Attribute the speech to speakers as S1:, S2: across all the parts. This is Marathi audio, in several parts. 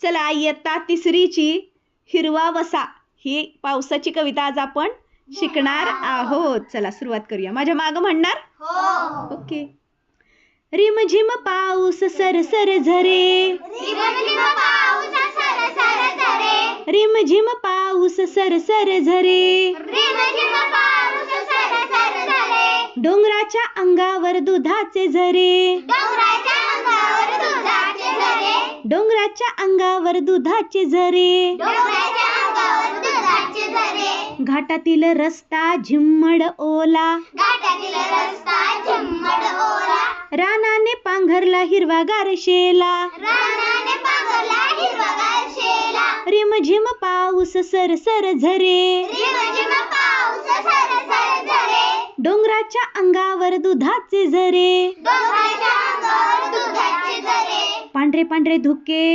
S1: चला इयत्ता तिसरीची हिरवा वसा ही पावसाची कविता आज आपण शिकणार आहोत. चला सुरुवात करूया. माझ्या मागं म्हणणार?
S2: हो.
S1: ओके. रिमझिम पाऊस सरसर झरे,
S2: रिमझिम पाऊस सरसर झरे,
S1: रिमझिम पाऊस सरसर झरे,
S2: रिमझिम पाऊस सरसर झरे,
S1: डोंगराच्या अंगावर दुधाचे झरे,
S2: डोंगराच्या अंगावर दुधाचे झरे,
S1: डोंगराच्या अंगावर दुधाचे झरे,
S2: डोंगराच्या अंगावर दुधाचे झरे,
S1: घाटातील रस्ता झिम्मड ओला,
S2: घाटातील रस्ता झिम्मड ओला,
S1: रानाने पांघरला हिरवागार शेला,
S2: रानाने पांघरला हिरवागार शेला,
S1: रिमझिम पाऊस सरसर झरे,
S2: रिमझिम पाऊस सरसर झरे,
S1: डोंगराच्या अंगावर दुधाचे झरे,
S2: डोंगराच्या अंगावर दुधाचे झरे,
S1: पांढरे पांढरे धुके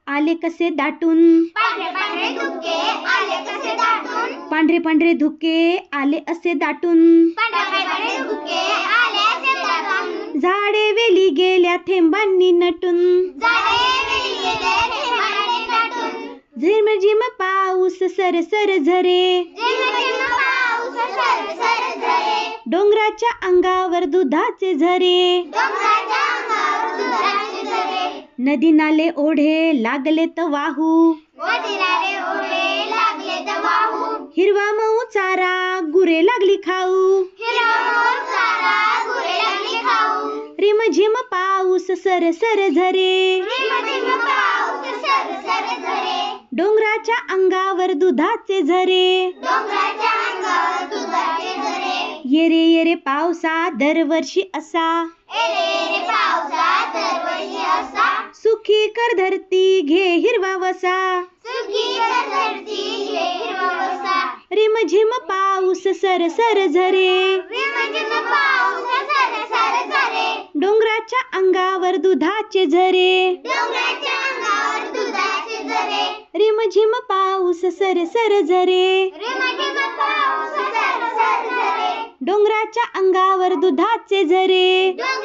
S1: आले कसे दाटून,
S2: पांढरे पांढरे धुके आले कसे दाटून,
S1: पांढरे पांढरे धुके आले असे दाटून,
S2: पांढरे पांढरे धुके आले असे दाटून,
S1: झाडे वेली गेल्या थेंबांनी नटून,
S2: झाडे वेली गेले थेंबांनी नटून,
S1: झिमझिम पाऊस सरसर झरे,
S2: झिमझिम पाऊस सरसर झरे,
S1: डोंगराच्या अंगावर दुधाचे झरे,
S2: डोंगराच्या अंगावर दुधाचे झरे,
S1: नदी नाले ओढे लागलेत वाहू,
S2: वडिलारे ओढे लागले तर वाहू,
S1: हिरवा मऊ चारा गुरे लागली खाऊ,
S2: हिरवा चारा गुरे लागली खाऊ,
S1: रिमझिम पाऊस सरसर झरे,
S2: रिमझिम पाऊस सरसर झरे,
S1: डोंगराच्या अंगावर दुधाचे झरे,
S2: डोंगराच्या अंगावर दुधाचे झरे,
S1: येरे येरे पावसा दरवर्षी असा,
S2: एरे पावसा दरवर्षी असा,
S1: सुखी कर धरती घे हिरवा वसा,
S2: सुखी धरती घे हिरवा वसा,
S1: रिमझिम पाऊस सरसर झरे,
S2: रिमझिम पाऊस सरसर झरे,
S1: डोंगराच्या अंगावर दुधाचे झरे,
S2: डोंगराच्या अंगावर दुधाचे झरे,
S1: रिमझिम पाऊस सरसर झरे,
S2: रिमझिम पाऊस सरसर झरे,
S1: डोंगराच्या अंगावर दुधाचे झरे,
S2: डोंगराच्या